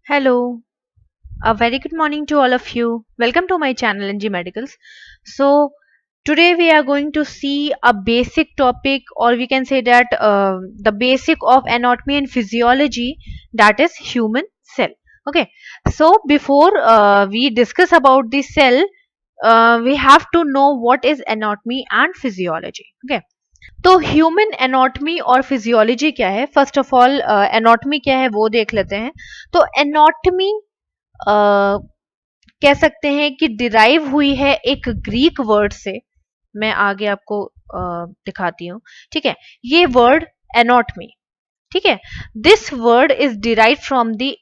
Hello, a very good morning to all of you. Welcome to my channel NG Medicals. So, today we are going to see a basic topic, or we can say that the basic of anatomy and physiology, that is human cell. Okay, so before we discuss about the cell, we have to know what is anatomy and physiology. Okay, तो human anatomy और physiology क्या है. First of all anatomy क्या है वो देख लेते हैं. तो एनाटॉमी कह सकते हैं कि डिराइव हुई है एक ग्रीक वर्ड से. मैं आगे आपको दिखाती हूँ. ठीक है, ये वर्ड एनाटॉमी. ठीक है, this word is derive from the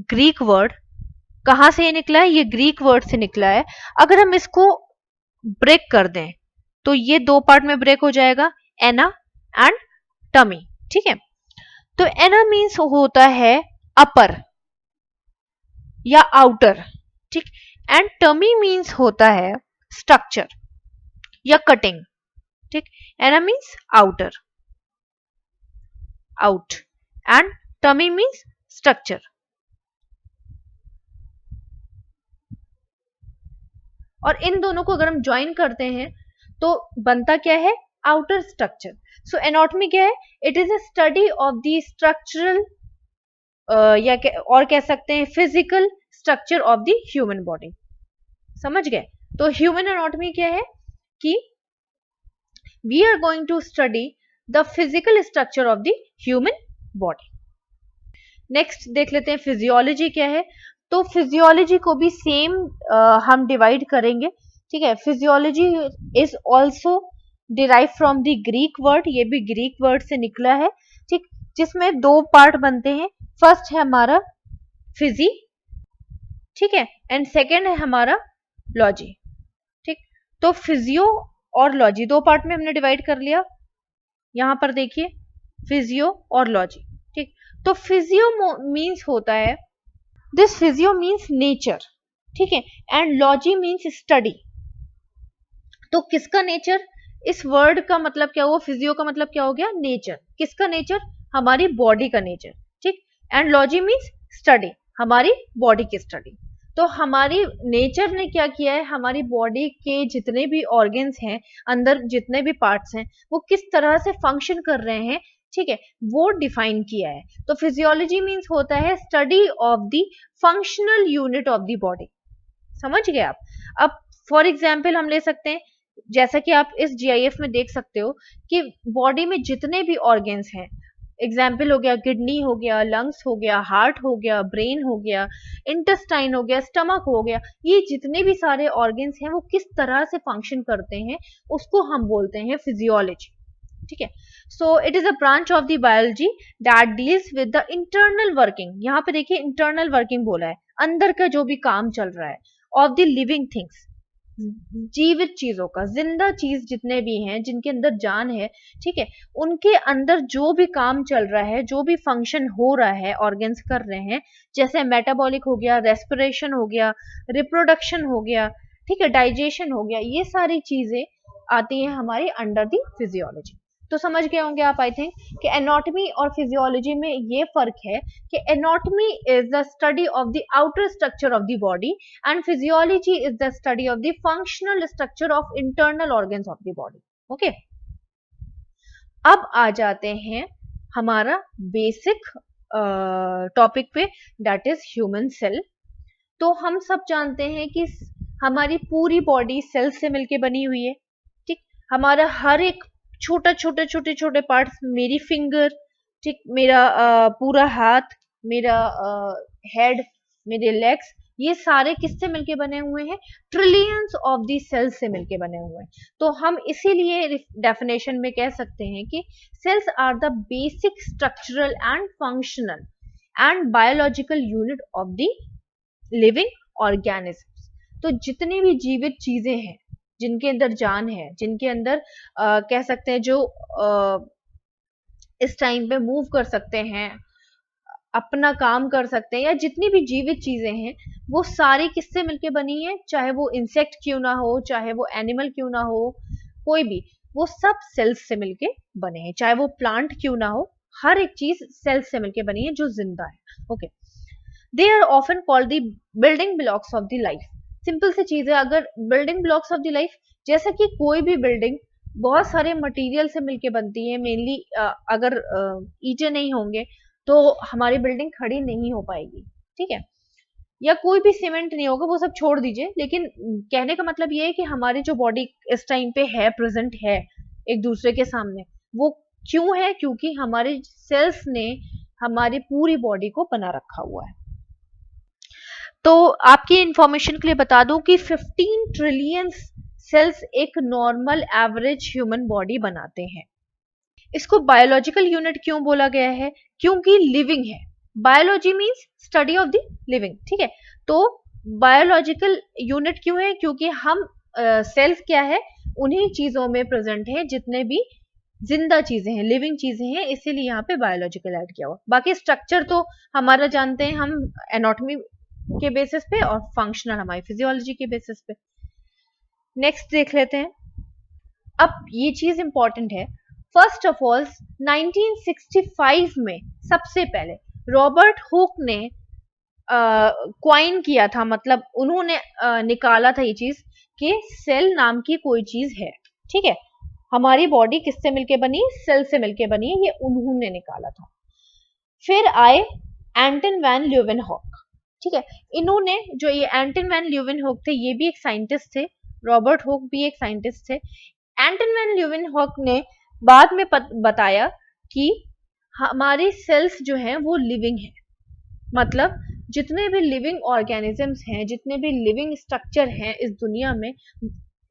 Greek word. कहाँ से ये निकला है? ये ग्रीक वर्ड से निकला है. अगर हम इसको ब्रेक कर दें तो ये दो पार्ट में ब्रेक हो जाएगा, एना एंड टमी. ठीक है, तो एना मीन्स होता है अपर या आउटर. ठीक, एंड टमी मीन्स होता है स्ट्रक्चर या कटिंग. ठीक, ana means outer, out, and tomy means structure. और इन दोनों को अगर हम ज्वाइन करते हैं तो बनता क्या है? Outer structure. सो एनाटॉमी क्या है? It is a study of the structural और कह सकते हैं physical structure of the human body. समझ गए? तो ह्यूमन एनाटॉमी क्या है कि we are going to study the physical structure of the human body. Next देख लेते हैं फिजियोलॉजी क्या है. तो फिजियोलॉजी को भी सेम हम डिवाइड करेंगे. ठीक है, physiology is also derive from the Greek word. ये भी ग्रीक वर्ड से निकला है. ठीक, जिसमें दो पार्ट बनते हैं. फर्स्ट है हमारा फिजी, ठीक है, एंड सेकेंड है हमारा लॉजी. ठीक, तो फिजियो और लॉजी दो पार्ट में हमने डिवाइड कर लिया. यहां पर देखिए फिजियो और लॉजी. ठीक, तो फिजियो मीन्स होता है, दिस फिजियो मीन्स नेचर. ठीक है, एंड लॉजी मीन्स स्टडी. तो किसका नेचर? इस वर्ड का मतलब क्या हुआ? फिजियो का मतलब क्या हो गया? नेचर. किसका नेचर? हमारी बॉडी का नेचर. ठीक, एंड लॉजी मीन्स स्टडी, हमारी बॉडी की स्टडी. तो हमारी नेचर ने क्या किया है? हमारी बॉडी के जितने भी ऑर्गन्स हैं, अंदर जितने भी पार्ट्स हैं, वो किस तरह से फंक्शन कर रहे हैं, ठीक है, वो डिफाइन किया है. तो फिजियोलॉजी मीन्स होता है study of the functional unit of the body. समझ गए आप? अब फॉर एग्जाम्पल हम ले सकते हैं, जैसा कि आप इस जीआईएफ में देख सकते हो कि बॉडी में जितने भी ऑर्गन्स हैं, एग्जाम्पल हो गया किडनी हो गया, लंग्स हो गया, हार्ट हो गया, ब्रेन हो गया, इंटेस्टाइन हो गया, स्टमक हो गया, ये जितने भी सारे ऑर्गन्स हैं वो किस तरह से फंक्शन करते हैं उसको हम बोलते हैं फिजियोलॉजी. ठीक है, so it is a branch of the biology that deals with the internal working. यहाँ पे देखिए इंटरनल वर्किंग बोला है, अंदर का जो भी काम चल रहा है, ऑफ द लिविंग थिंग्स, जीवित चीजों का, जिंदा चीज जितने भी हैं जिनके अंदर जान है, ठीक है, उनके अंदर जो भी काम चल रहा है, जो भी फंक्शन हो रहा है, ऑर्गन्स कर रहे हैं, जैसे मेटाबॉलिक हो गया, रेस्पिरेशन हो गया, रिप्रोडक्शन हो गया, ठीक है, डाइजेशन हो गया, ये सारी चीजें आती हैं हमारी अंडर दी फिजियोलॉजी. तो समझ गए होंगे आप आई थिंक कि एनाटॉमी और फिजियोलॉजी में ये फर्क है कि anatomy is the study of the outer structure of the body and physiology is the study of the functional structure of internal organs of the body. Okay, अब आ जाते हैं हमारा बेसिक टॉपिक पे, दैट इज ह्यूमन सेल. तो हम सब जानते हैं कि हमारी पूरी बॉडी सेल से मिलके बनी हुई है. ठीक, हमारा हर एक छोटा छोटे छोटे छोटे पार्ट्स, मेरी फिंगर, ठीक, मेरा पूरा हाथ, मेरा हेड, मेरे लेग्स, ये सारे किससे मिलके बने हुए हैं? ट्रिलियंस ऑफ दी सेल्स से मिलके बने हुए हैं. तो हम इसीलिए डेफिनेशन में कह सकते हैं कि cells are the basic structural and functional and biological unit of the living organism. तो जितनी भी जीवित चीजें हैं, जिनके अंदर जान है, जिनके अंदर कह सकते हैं जो इस टाइम पे मूव कर सकते हैं, अपना काम कर सकते हैं, या जितनी भी जीवित चीजें हैं वो सारी किससे मिलके बनी है? चाहे वो इंसेक्ट क्यों ना हो, चाहे वो एनिमल क्यों ना हो, कोई भी, वो सब सेल्स से मिलके बने हैं. चाहे वो प्लांट क्यों ना हो, हर एक चीज सेल्स से मिलके बनी है जो जिंदा है. Okay, they are often called the building blocks of the life. Simple सी चीज है, अगर building blocks of the life, जैसे कि कोई भी बिल्डिंग बहुत सारे मटेरियल से मिलके बनती है, मेनली अगर ईंटें नहीं होंगे तो हमारी बिल्डिंग खड़ी नहीं हो पाएगी, ठीक है, या कोई भी सीमेंट नहीं होगा, वो सब छोड़ दीजिए, लेकिन कहने का मतलब ये है कि हमारी जो बॉडी इस टाइम पे है, प्रेजेंट है एक दूसरे के सामने, वो क्यों है? क्योंकि हमारे सेल्स ने हमारी पूरी बॉडी को बना रखा हुआ है। तो आपकी इंफॉर्मेशन के लिए बता दूं कि 15 ट्रिलियन सेल्स एक नॉर्मल एवरेज ह्यूमन बॉडी बनाते हैं। इसको बायोलॉजिकल यूनिट क्यों बोला गया है? क्योंकि लिविंग है। Biology means study of the living, ठीक है। तो बायोलॉजिकल यूनिट क्यों है? क्योंकि हम सेल्स क्या है, उन्हीं चीजों में प्रेजेंट है जितने भी जिंदा चीजें हैं, लिविंग चीजें हैं, इसीलिए यहाँ पे बायोलॉजिकल ऐड किया हुआ। बाकी स्ट्रक्चर तो हमारा जानते हैं हम एनाटॉमी के बेसिस पे और फंक्शनल हमारी फिजियोलॉजी के बेसिस पे। नेक्स्ट देख लेते हैं। अब ये चीज इंपॉर्टेंट है। फर्स्ट ऑफ ऑल 1965 में सबसे पहले रॉबर्ट हुक ने क्वाइन किया था, मतलब उन्होंने निकाला था ये चीज कि सेल नाम की कोई चीज है, ठीक है। हमारी बॉडी किससे मिलके बनी? सेल से मिलके बनी है, ये उन्होंने निकाला था। फिर आए एंटन वैन ल्यूवेनहॉक, ठीक है। इन्होंने जो ये एंटन वैन ल्यूवेनहॉक थे, ये भी एक साइंटिस्ट थे, रॉबर्ट हुक भी एक साइंटिस्ट थे। एंटन वैन ल्यूवेनहॉक ने बाद में बताया कि हमारी सेल्स जो हैं वो लिविंग है, मतलब जितने भी लिविंग ऑर्गेनिजम्स हैं, जितने भी लिविंग स्ट्रक्चर हैं इस दुनिया में,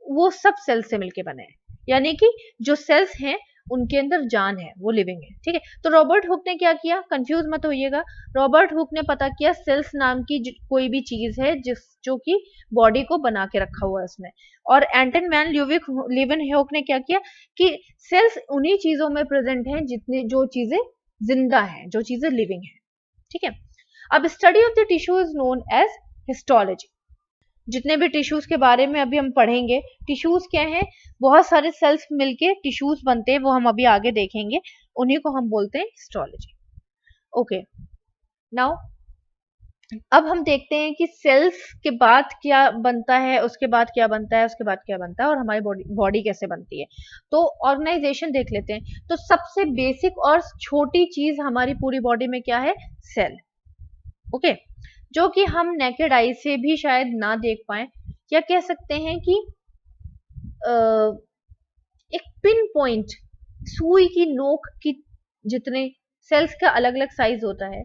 वो सब सेल्स से मिलके बने हैं, यानी कि जो सेल्स हैं उनके अंदर जान है, वो लिविंग है, ठीक है। तो रॉबर्ट हुक ने क्या किया, कंफ्यूज मत होइएगा, रॉबर्ट हुक ने पता किया सेल्स नाम की कोई भी चीज है जो कि बॉडी को बना के रखा हुआ है उसने। और एंटन वैन ल्यूवेनहॉक ने क्या किया कि सेल्स उन्हीं चीजों में प्रेजेंट हैं जितने जो चीजें जिंदा हैं, जो चीजें लिविंग हैं, ठीक है। अब study of the tissue is known as histology. जितने भी टिश्यूज के बारे में अभी हम पढ़ेंगे, टिश्यूज क्या है, बहुत सारे सेल्स मिलके टिश्यूज बनते हैं, वो हम अभी आगे देखेंगे, उन्हीं को हम बोलते हैं हिस्टोलॉजी। ओके, नाउ अब हम देखते हैं कि सेल्स के बाद क्या बनता है, उसके बाद क्या बनता है, उसके बाद क्या बनता है, और हमारी बॉडी कैसे बनती है। तो ऑर्गेनाइजेशन देख लेते हैं। तो सबसे बेसिक और छोटी चीज हमारी पूरी बॉडी में क्या है? सेल, ओके, जो कि हम नेकेड आई से भी शायद ना देख पाए, या कह सकते हैं कि एक पिन पॉइंट, सुई की नोक की जितने सेल्स का अलग अलग साइज होता है,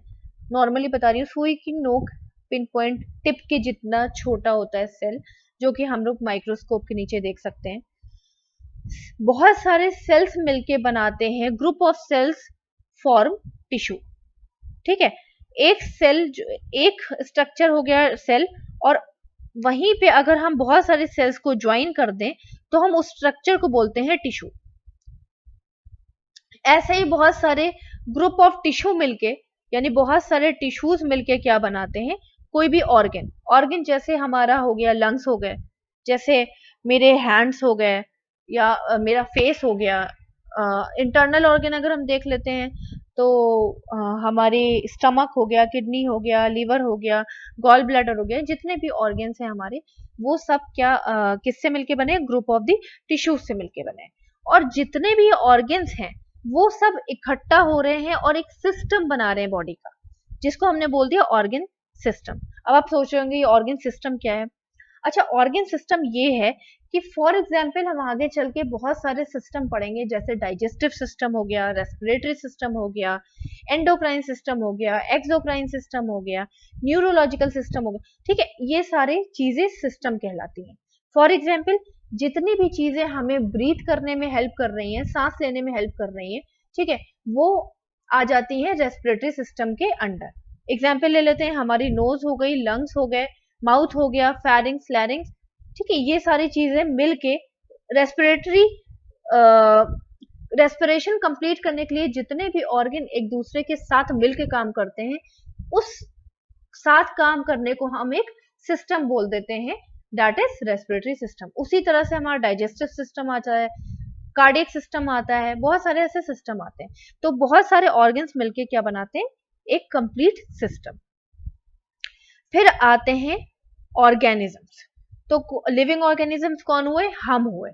नॉर्मली बता रही हूँ, सुई की नोक पिन पॉइंट टिप के जितना छोटा होता है सेल, जो कि हम लोग माइक्रोस्कोप के नीचे देख सकते हैं। बहुत सारे सेल्स मिलके बनाते हैं, group of cells form tissue, ठीक है। एक सेल, एक स्ट्रक्चर हो गया सेल, और वहीं पे अगर हम बहुत सारे सेल्स को ज्वाइन कर दें तो हम उस स्ट्रक्चर को बोलते हैं टिश्यू। ऐसे ही बहुत सारे ग्रुप ऑफ टिश्यू मिलके, यानी बहुत सारे टिश्यूज मिलके क्या बनाते हैं? कोई भी ऑर्गन, ऑर्गन जैसे हमारा हो गया लंग्स हो गए, जैसे मेरे हैंड्स हो गए, या मेरा फेस हो गया। इंटरनल ऑर्गन अगर हम देख लेते हैं तो हमारे स्टमक हो गया, किडनी हो गया, लीवर हो गया, गॉल ब्लैडर हो गया, जितने भी ऑर्गन्स हैं हमारे, वो सब क्या किससे मिलके बने? ग्रुप ऑफ द टिश्यूज से मिलके बने। और जितने भी ऑर्गन्स हैं वो सब इकट्ठा हो रहे हैं और एक सिस्टम बना रहे हैं बॉडी का, जिसको हमने बोल दिया ऑर्गन सिस्टम। अब आप सोच रहे होंगे ये ऑर्गन सिस्टम क्या है? अच्छा, ऑर्गन सिस्टम ये है कि फॉर एग्जाम्पल हम आगे चल के बहुत सारे सिस्टम पढ़ेंगे, जैसे डाइजेस्टिव सिस्टम हो गया, रेस्पिरेटरी सिस्टम हो गया, एंडोक्राइन सिस्टम हो गया, एक्सोक्राइन सिस्टम हो गया, न्यूरोलॉजिकल सिस्टम हो गया, ठीक है। ये सारी चीजें सिस्टम कहलाती हैं। फॉर एग्जाम्पल जितनी भी चीजें हमें ब्रीथ करने में हेल्प कर रही हैं, सांस लेने में हेल्प कर रही हैं, ठीक है, वो आ जाती है रेस्पिरेटरी सिस्टम के अंडर। एग्जाम्पल ले लेते हैं, हमारी नोज हो गई, लंग्स हो गए, माउथ हो गया, फेरिंग्स, लैरिंग्स, ठीक है। ये सारी चीजें मिलके रेस्पिरेटरी रेस्पिरेशन कंप्लीट करने के लिए जितने भी ऑर्गन एक दूसरे के साथ मिलके काम करते हैं, उस साथ काम करने को हम एक सिस्टम बोल देते हैं, दैट इज रेस्पिरेटरी सिस्टम। उसी तरह से हमारा डाइजेस्टिव सिस्टम आता है, कार्डियक सिस्टम आता है, बहुत सारे ऐसे सिस्टम आते हैं। तो बहुत सारे ऑर्गन्स मिलके क्या बनाते हैं? एक कंप्लीट सिस्टम। फिर आते हैं ऑर्गेनिजम्स। तो लिविंग ऑर्गेनिजम्स कौन हुए? हम हुए,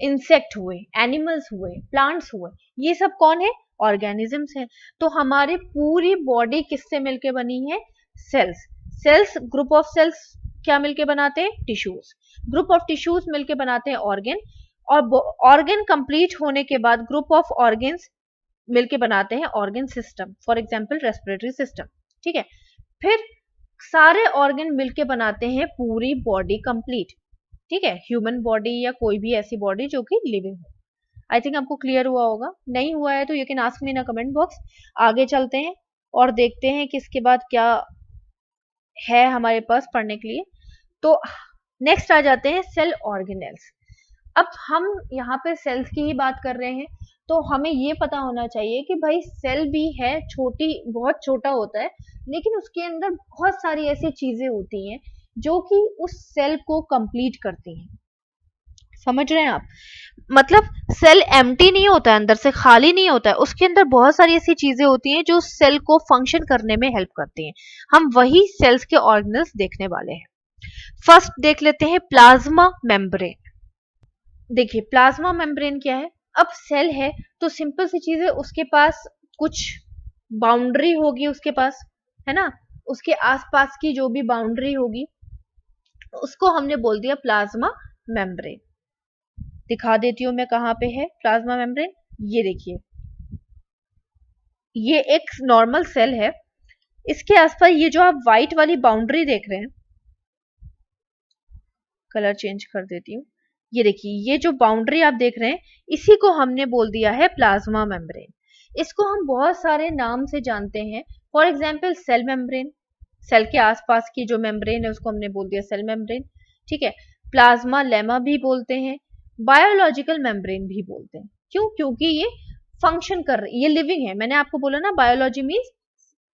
इंसेक्ट हुए, एनिमल्स हुए, प्लांट्स हुए, ये सब कौन है? ऑर्गेनिजम्स है। तो हमारी पूरी बॉडी किससे मिलके बनी है? Cells. Cells, group of cells क्या मिलके बनाते हैं? टिश्यूज। ग्रुप ऑफ टिश्यूज मिलके बनाते हैं ऑर्गन, और ऑर्गन कंप्लीट होने के बाद ग्रुप ऑफ ऑर्गन्स मिलके बनाते हैं organ system, for example respiratory system. ठीक है, फिर सारे ऑर्गन मिलके बनाते हैं पूरी बॉडी कंप्लीट। ठीक है, ह्यूमन बॉडी या कोई भी ऐसी बॉडी जो कि लिविंग हो। आई थिंक आपको क्लियर हुआ होगा, नहीं हुआ है तो you can ask me in comment box. आगे चलते हैं और देखते हैं कि इसके बाद क्या है हमारे पास पढ़ने के लिए। तो नेक्स्ट आ जाते हैं सेल ऑर्गेनेल्स। अब हम यहाँ पे सेल्स की ही बात कर रहे हैं, तो हमें ये पता होना चाहिए कि भाई सेल भी है, छोटी, बहुत छोटा होता है, लेकिन उसके अंदर बहुत सारी ऐसी चीजें होती हैं जो कि उस सेल को कंप्लीट करती हैं। समझ रहे हैं आप? मतलब सेल एम्प्टी नहीं होता है, अंदर से खाली नहीं होता है, उसके अंदर बहुत सारी ऐसी चीजें होती हैं जो सेल को फंक्शन करने में हेल्प करती हैं। हम वही सेल्स के ऑर्गेनल्स देखने वाले हैं। फर्स्ट देख लेते हैं प्लाज्मा मेम्ब्रेन। देखिए प्लाज्मा मेम्ब्रेन क्या है? अब सेल है तो सिंपल सी चीज है, उसके पास कुछ बाउंड्री होगी, उसके पास, है ना, उसके आसपास की जो भी बाउंड्री होगी उसको हमने बोल दिया प्लाज्मा मेम्ब्रेन। दिखा देती हूँ मैं कहाँ पे है प्लाज्मा मेम्ब्रेन। ये देखिए, ये एक नॉर्मल सेल है, इसके आसपास ये जो आप व्हाइट वाली बाउंड्री देख रहे हैं, कलर चेंज कर देती हूँ, ये देखिए ये जो बाउंड्री आप देख रहे हैं इसी को हमने बोल दिया है प्लाज्मा मेम्ब्रेन। इसको हम बहुत सारे नाम से जानते हैं, for example cell membrane, cell के आसपास की जो मेम्ब्रेन है उसको हमने बोल दिया सेल मेम्ब्रेन। ठीक है, प्लाज्मा लेमा भी बोलते हैं, बायोलॉजिकल मेम्ब्रेन भी बोलते हैं। क्यों? क्योंकि ये फंक्शन कर रही, ये लिविंग है, मैंने आपको बोला ना बायोलॉजी मीन्स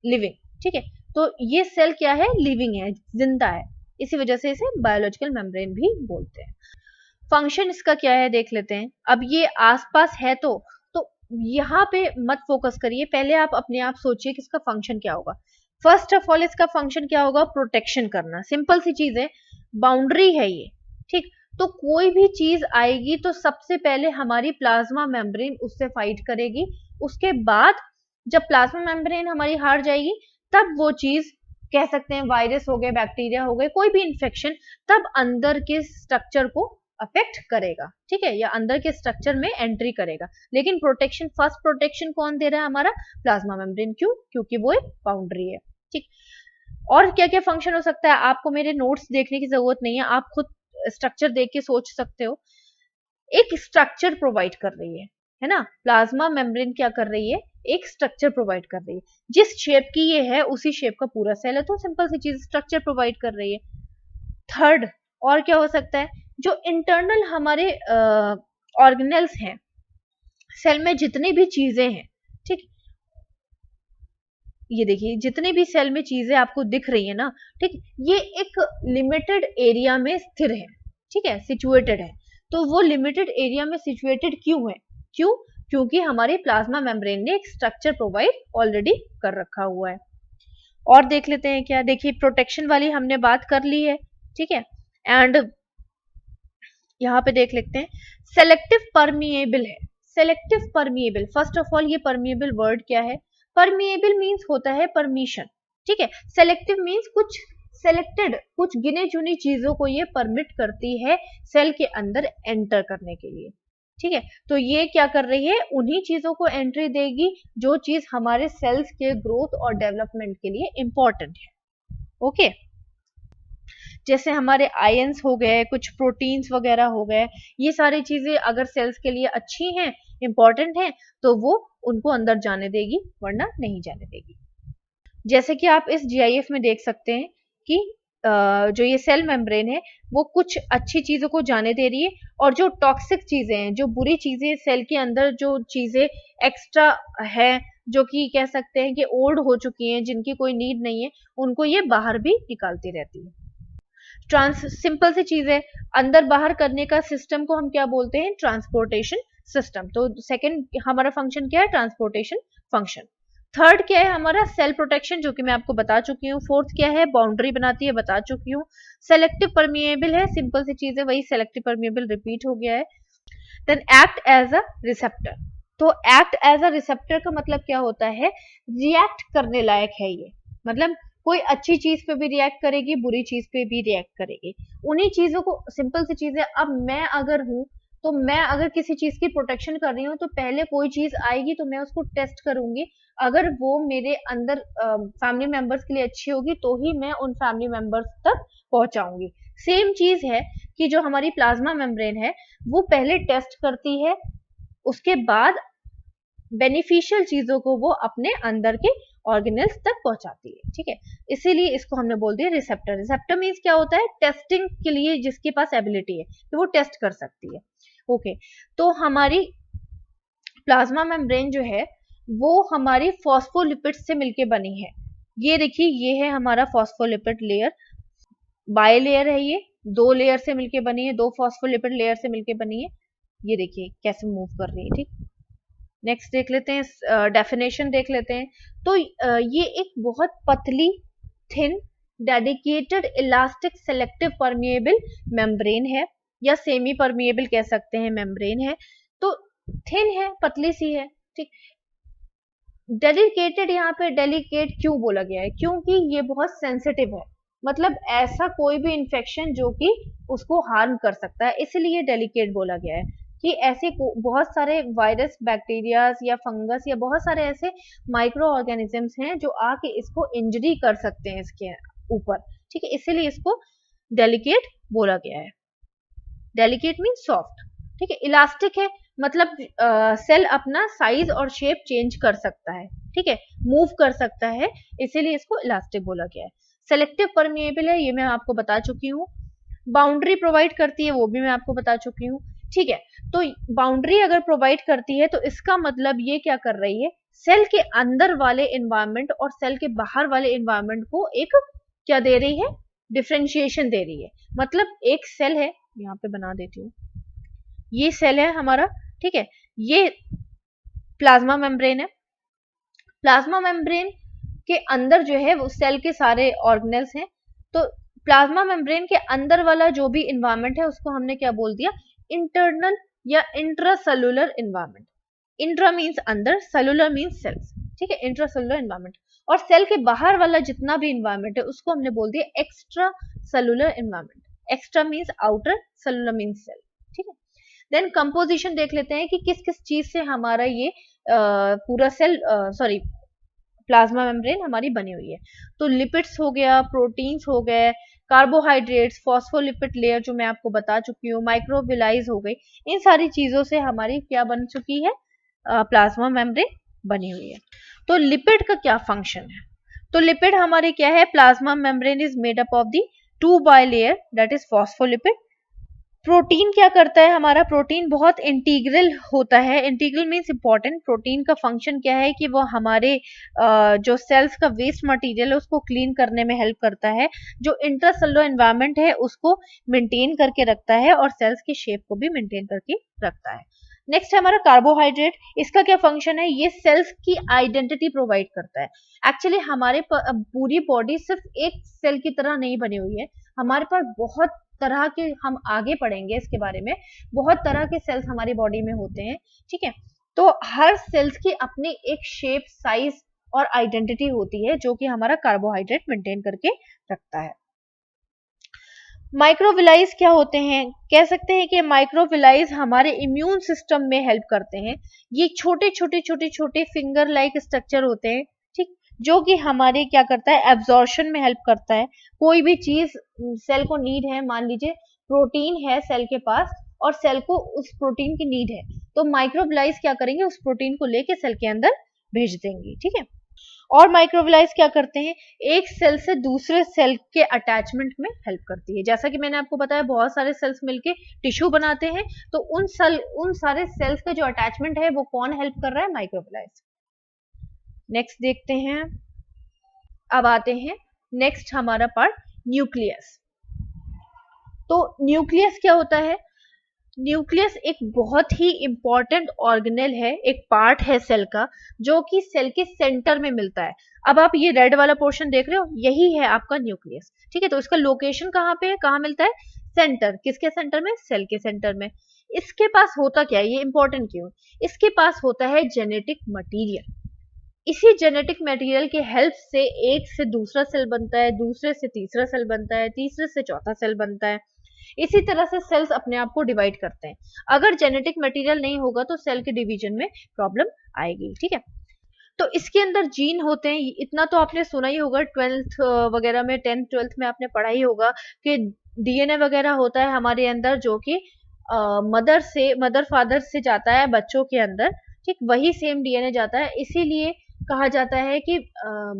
लिविंग। ठीक है, तो ये सेल क्या है? लिविंग है, जिंदा है, इसी वजह से इसे बायोलॉजिकल मेम्ब्रेन भी बोलते हैं। फंक्शन इसका क्या है देख लेते हैं। अब ये आसपास है तो यहाँ पे मत फोकस करिए, पहले आप अपने आप सोचिए कि इसका फंक्शन क्या होगा। फर्स्ट ऑफ ऑल इसका फंक्शन क्या होगा? प्रोटेक्शन करना, सिंपल सी चीज है, बाउंड्री है ये। ठीक, तो कोई भी चीज आएगी तो सबसे पहले हमारी प्लाज्मा मेम्ब्रेन उससे फाइट करेगी, उसके बाद जब प्लाज्मा मेम्ब्रेन हमारी हार जाएगी तब वो चीज, कह सकते हैं वायरस हो गए, बैक्टीरिया हो गए, कोई भी इंफेक्शन, तब अंदर के स्ट्रक्चर को अफेक्ट करेगा। ठीक है, या अंदर के स्ट्रक्चर में एंट्री करेगा, लेकिन प्रोटेक्शन, फर्स्ट प्रोटेक्शन कौन दे रहा है? हमारा प्लाज्मा मेम्ब्रेन। क्यों? क्योंकि वो एक बाउंड्री है। ठीक, और क्या क्या फंक्शन हो सकता है? आपको मेरे नोट्स देखने की जरूरत नहीं है, आप खुद स्ट्रक्चर देख के सोच सकते हो। एक स्ट्रक्चर प्रोवाइड कर रही है ना, प्लाज्मा मेम्ब्रेन क्या कर रही है? एक स्ट्रक्चर प्रोवाइड कर रही है, जिस शेप की ये है उसी शेप का पूरा सेल है, तो सिंपल सी चीज, स्ट्रक्चर प्रोवाइड कर रही है। थर्ड, और क्या हो सकता है? जो इंटरनल हमारे ऑर्गेनेल्स हैं, सेल में जितनी भी चीजें हैं, ठीक, ये देखिए जितनी भी सेल में चीजें आपको दिख रही है ना, ठीक, ये एक लिमिटेड एरिया में स्थिर है। ठीक है, सिचुएटेड है। तो वो लिमिटेड एरिया में सिचुएटेड क्यों है? क्यों? क्योंकि हमारी प्लाज्मा मेम्ब्रेन ने एक स्ट्रक्चर प्रोवाइड ऑलरेडी कर रखा हुआ है। और देख लेते हैं क्या। देखिए प्रोटेक्शन वाली हमने बात कर ली है, ठीक है, एंड यहाँ पे देख लेते हैं सेलेक्टिव परमिएबल है। Selective permeable, first of all ये परमिएबल वर्ड क्या है? परमिएबल मीन्स होता है परमिशन। ठीक है, सेलेक्टिव मीन्स कुछ सेलेक्टेड, कुछ गिने चुनी चीजों को ये परमिट करती है सेल के अंदर एंटर करने के लिए। ठीक है, तो ये क्या कर रही है? उन्हीं चीजों को एंट्री देगी जो चीज हमारे सेल्स के ग्रोथ और डेवलपमेंट के लिए इंपॉर्टेंट है। ओके, जैसे हमारे आयंस हो गए, कुछ प्रोटीन्स वगैरह हो गए, ये सारी चीजें अगर सेल्स के लिए अच्छी हैं, इंपॉर्टेंट हैं, तो वो उनको अंदर जाने देगी, वरना नहीं जाने देगी। जैसे कि आप इस जीआईएफ में देख सकते हैं कि जो ये सेल मेम्ब्रेन है वो कुछ अच्छी चीजों को जाने दे रही है, और जो टॉक्सिक चीजें हैं, जो बुरी चीजें सेल के अंदर, जो चीजें एक्स्ट्रा है, जो कि कह सकते हैं कि ओल्ड हो चुकी हैं, जिनकी कोई नीड नहीं है, उनको ये बाहर भी निकालती रहती है। सिंपल सी चीज है, अंदर बाहर करने का सिस्टम को हम क्या बोलते हैं? Transportation system. तो सेकंड हमारा फंक्शन क्या है? Transportation function. थर्ड क्या है हमारा सेल प्रोटेक्शन, जो कि मैं आपको बता चुकी हूँ। फोर्थ क्या है, बाउंड्री बनाती है, बता चुकी हूँ। सेलेक्टिव परमिएबल है, सिंपल सी चीज है, वही सेलेक्टिव परमिएबल रिपीट हो गया है। Then act as a receptor. तो एक्ट एज अ रिसेप्टर का मतलब क्या होता है, रिएक्ट करने लायक है ये, मतलब कोई अच्छी चीज पे भी रिएक्ट करेगी, बुरी चीज पे भी रिएक्ट करेगी। उन्हीं चीजों को, सिंपल सी चीज है, अब मैं अगर हूं तो मैं अगर किसी चीज की प्रोटेक्शन कर रही हूँ तो पहले कोई चीज आएगी तो मैं उसको टेस्ट करूंगी, अगर वो मेरे अंदर फैमिली मेंबर्स के लिए अच्छी होगी तो ही मैं उन फैमिली मेंबर्स तक पहुंचाऊंगी। सेम चीज है कि जो हमारी प्लाज्मा मेम्ब्रेन है वो पहले टेस्ट करती है, उसके बाद बेनिफिशियल चीजों को वो अपने अंदर के ऑर्गेनल्स तक पहुंचाती है, ठीक है। इसीलिए इसको हमने बोल दिया रिसेप्टर। रिसेप्टर मीन्स क्या होता है, टेस्टिंग के लिए जिसके पास एबिलिटी है कि वो टेस्ट कर सकती है। ओके, तो हमारी प्लाज्मा मेम्ब्रेन जो है वो हमारी फॉस्फोलिपिड से मिलके बनी है। ये देखिए, ये है हमारा फॉस्फोलिपिड लेयर, बाय लेयर है ये, दो लेयर से मिलके बनी है, दो फॉस्फोलिपिड लेयर से मिलके बनी है। ये देखिए कैसे मूव कर रही है, ठीक। नेक्स्ट देख लेते हैं, डेफिनेशन देख लेते हैं। तो ये एक बहुत पतली, thin, dedicated, elastic, selective permeable membrane है, या सेमी परमिएबल कह सकते हैं मेम्ब्रेन है। तो थिन है, पतली सी है, ठीक। डेलिकेटेड, यहाँ पे डेलिकेट क्यों बोला गया है, क्योंकि ये बहुत सेंसिटिव है, मतलब ऐसा कोई भी इंफेक्शन जो कि उसको हार्म कर सकता है, इसलिए डेलिकेट बोला गया है कि ऐसे बहुत सारे वायरस, बैक्टीरियाज या फंगस या बहुत सारे ऐसे माइक्रो ऑर्गेनिजम्स हैं जो आके इसको इंजरी कर सकते हैं इसके ऊपर, ठीक है, इसीलिए इसको डेलिकेट बोला गया है। डेलिकेट मीन सॉफ्ट, ठीक है। इलास्टिक है, मतलब सेल अपना साइज और शेप चेंज कर सकता है, ठीक है, मूव कर सकता है, इसीलिए इसको इलास्टिक बोला गया है। सेलेक्टिव परमिएबल है, ये मैं आपको बता चुकी हूँ। बाउंड्री प्रोवाइड करती है, वो भी मैं आपको बता चुकी हूँ, ठीक है। तो बाउंड्री अगर प्रोवाइड करती है तो इसका मतलब ये क्या कर रही है, सेल के अंदर वाले इन्वायरमेंट और सेल के बाहर वाले इन्वायरमेंट को एक क्या दे रही है, डिफ्रेंशिएशन दे रही है। मतलब एक सेल है, यहाँ पे बना देती हूँ, ये सेल है हमारा, ठीक है, ये प्लाज्मा मेम्ब्रेन है। प्लाज्मा मेम्ब्रेन के अंदर जो है वो सेल के सारे ऑर्गेनल्स हैं। तो प्लाज्मा मेम्ब्रेन के अंदर वाला जो भी इन्वायरमेंट है उसको हमने क्या बोल दिया, इंटरनल या इंट्रासेलुलर इन्वायरमेंट। इंट्रा मीन्स अंदर, सेलुलर मीन्स सेल्स, ठीक है, इंट्रासेलुलर इन्वायरमेंट। और सेल के बाहर वाला जितना भी इन्वायरमेंट है उसको हमने बोल दिया extra cellular environment. Extra means outer, cellular means cell, ठीक है। देन कंपोजिशन देख लेते हैं कि किस किस चीज से हमारा ये पूरा सेल, सॉरी, प्लाज्मा मेम्ब्रेन हमारी बनी हुई है। तो लिपिड्स हो गया, प्रोटीन्स हो गए, कार्बोहाइड्रेट्स, फॉस्फोलिपिड लेयर जो मैं आपको बता चुकी हूँ, माइक्रोविलाइज हो गई, इन सारी चीजों से हमारी क्या बन चुकी है, प्लाज्मा मेम्ब्रेन बनी हुई है। तो लिपिड का क्या फंक्शन है, तो लिपिड हमारे क्या है, plasma membrane is made up of the two bilayer, that is phospholipid. Protein क्या करता है हमारा, प्रोटीन बहुत इंटीग्रल होता है। Integral means important. प्रोटीन का फंक्शन क्या है कि वो हमारे जो सेल्स का वेस्ट मटेरियल है उसको क्लीन करने में हेल्प करता है, जो इंट्रासेलुलर एनवायरनमेंट है उसको मेंटेन करके रखता है और सेल्स की शेप को भी मेंटेन करके रखता है। नेक्स्ट है हमारा कार्बोहाइड्रेट। इसका क्या फंक्शन है, ये सेल्स की आइडेंटिटी प्रोवाइड करता है। एक्चुअली हमारे पूरी बॉडी सिर्फ एक सेल की तरह नहीं बनी हुई है, हमारे पास बहुत तरह के, हम आगे पढ़ेंगे इसके बारे में, बहुत तरह के सेल्स हमारी बॉडी में होते हैं, ठीक है। तो हर सेल्स की अपनी एक शेप, साइज और आइडेंटिटी होती है जो कि हमारा कार्बोहाइड्रेट मेंटेन करके रखता है। माइक्रोविलाइज क्या होते हैं, कह सकते हैं कि माइक्रोविलाइज हमारे इम्यून सिस्टम में हेल्प करते हैं। ये छोटे छोटे छोटे छोटे फिंगर लाइक स्ट्रक्चर होते हैं, ठीक, जो कि हमारे क्या करता है, एब्जॉर्प्शन में हेल्प करता है। कोई भी चीज सेल को नीड है, मान लीजिए प्रोटीन है सेल के पास और सेल को उस प्रोटीन की नीड है, तो माइक्रोविलाइज क्या करेंगे, उस प्रोटीन को लेके सेल के अंदर भेज देंगे, ठीक है। और माइक्रोविलाइज क्या करते हैं, एक सेल से दूसरे सेल के अटैचमेंट में हेल्प करती है। जैसा कि मैंने आपको बताया बहुत सारे सेल्स मिलके टिश्यू बनाते हैं, तो उन सारे सेल्स का जो अटैचमेंट है वो कौन हेल्प कर रहा है, माइक्रोविलाइज। नेक्स्ट देखते हैं, अब आते हैं नेक्स्ट हमारा पार्ट, न्यूक्लियस। तो न्यूक्लियस क्या होता है, न्यूक्लियस एक बहुत ही इंपॉर्टेंट ऑर्गेनेल है, एक पार्ट है सेल का, जो कि सेल के सेंटर में मिलता है। अब आप ये रेड वाला पोर्शन देख रहे हो, यही है आपका न्यूक्लियस, ठीक है। तो इसका लोकेशन कहाँ पे है, कहाँ मिलता है, सेंटर। किसके सेंटर में, सेल के सेंटर में। इसके पास होता क्या है, ये इंपॉर्टेंट क्यों, इसके पास होता है जेनेटिक मटीरियल। इसी जेनेटिक मटेरियल के हेल्प से एक से दूसरा सेल बनता है, दूसरे से तीसरा सेल बनता है, तीसरे से चौथा सेल बनता है। इसी तरह से सेल्स अपने आप को डिवाइड करते हैं। अगर जेनेटिक मटेरियल नहीं होगा तो सेल के डिवीजन में प्रॉब्लम आएगी, ठीक है। तो इसके अंदर जीन होते हैं, इतना तो आपने सुना ही होगा, 12th वगैरह में, 10th 12th में आपने पढ़ा ही होगा कि डीएनए वगैरह होता है हमारे अंदर, जो कि मदर फादर से जाता है बच्चों के अंदर, ठीक वही सेम डीएनए जाता है। इसीलिए कहा जाता है कि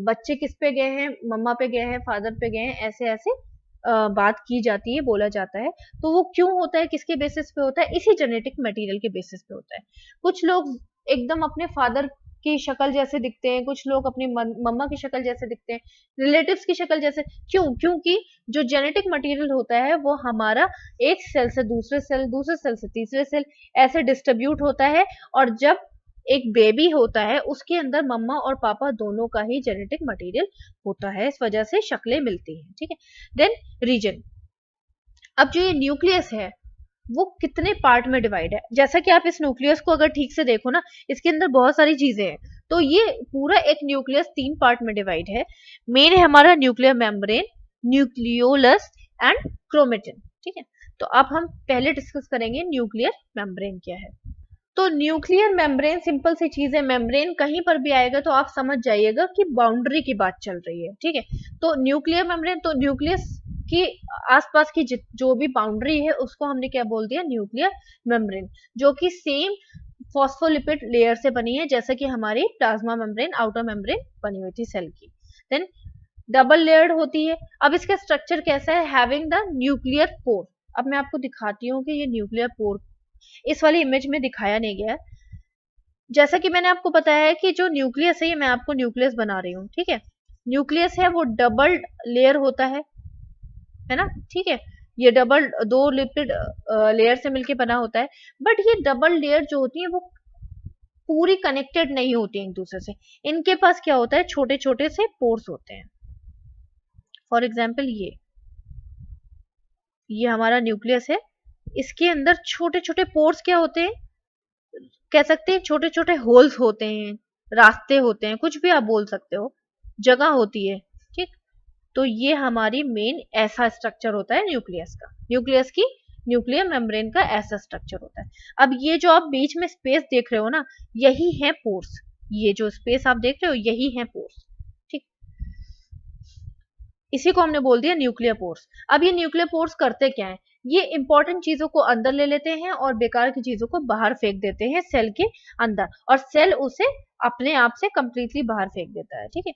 बच्चे किस पे गए हैं, मम्मा पे गए हैं, फादर पे गए हैं, ऐसे ऐसे बात की जाती है, बोला जाता है। तो वो क्यों होता है, किसके बेसिस पे होता है, इसी जेनेटिक मटेरियल के बेसिस पे होता है। कुछ लोग एकदम अपने फादर की शक्ल जैसे दिखते हैं, कुछ लोग अपनी मम्मा की शक्ल जैसे दिखते हैं, रिलेटिव्स की शक्ल जैसे। क्यों, क्योंकि जो जेनेटिक मटेरियल होता है वो हमारा एक सेल से दूसरे सेल, दूसरे सेल से तीसरे सेल, ऐसे डिस्ट्रीब्यूट होता है। और जब एक बेबी होता है उसके अंदर मम्मा और पापा दोनों का ही जेनेटिक मटेरियल होता है, इस वजह से शक्लें मिलती हैं, ठीक है। Then reason. अब जो ये न्यूक्लियस है वो कितने पार्ट में डिवाइड है, जैसा कि आप इस न्यूक्लियस को अगर ठीक से देखो ना, इसके अंदर बहुत सारी चीजें हैं। तो ये पूरा एक न्यूक्लियस 3 पार्ट में डिवाइड है। मेन है हमारा nuclear membrane, nucleolus and chromatin, ठीक है। तो अब हम पहले डिस्कस करेंगे न्यूक्लियर मेम्ब्रेन क्या है। तो न्यूक्लियर मेम्ब्रेन सिंपल सी चीज है, मेम्ब्रेन कहीं पर भी आएगा तो आप समझ जाइएगा कि बाउंड्री की बात चल रही है, ठीक है। तो न्यूक्लियर मेम्ब्रेन, तो न्यूक्लियस की आसपास की जो भी बाउंड्री है उसको हमने क्या बोल दिया, न्यूक्लियर मेम्ब्रेन, जो कि सेम फॉस्फोलिपिड लेयर से बनी है, जैसे कि हमारी प्लाज्मा मेम्ब्रेन, आउटर मेम्ब्रेन बनी हुई थी सेल की। देन डबल लेयर्ड होती है। अब इसका स्ट्रक्चर कैसा है, हैविंग द न्यूक्लियर पोर। अब मैं आपको दिखाती हूँ कि ये न्यूक्लियर पोर इस वाली इमेज में दिखाया नहीं गया। जैसा कि मैंने आपको बताया है कि जो न्यूक्लियस है, ये मैं आपको न्यूक्लियस बना रही हूँ, ठीक है। न्यूक्लियस है वो डबल लेयर होता है ना, ठीक है। ये डबल, दो लिपिड लेयर से मिलके बना होता है। बट ये डबल लेयर जो होती है वो पूरी कनेक्टेड नहीं होती है एक दूसरे से। इनके पास क्या होता है, छोटे छोटे से पोर्स होते हैं। फॉर एग्जाम्पल ये हमारा न्यूक्लियस है, इसके अंदर छोटे छोटे पोर्स क्या होते हैं, कह सकते हैं छोटे छोटे होल्स होते हैं, रास्ते होते हैं, कुछ भी आप बोल सकते हो, जगह होती है, ठीक। तो ये हमारी मेन ऐसा स्ट्रक्चर होता है न्यूक्लियस का, न्यूक्लियस की, न्यूक्लियर मेम्ब्रेन का ऐसा स्ट्रक्चर होता है। अब ये जो आप बीच में स्पेस देख रहे हो ना, यही है पोर्स। ये जो स्पेस आप देख रहे हो यही है पोर्स, ठीक। इसी को हमने बोल दिया न्यूक्लियर पोर्स। अब ये न्यूक्लियर पोर्स करते क्या है, ये इंपॉर्टेंट चीजों को अंदर ले लेते हैं और बेकार की चीजों को बाहर फेंक देते हैं सेल के अंदर, और सेल उसे अपने आप से कंप्लीटली बाहर फेंक देता है, ठीक है।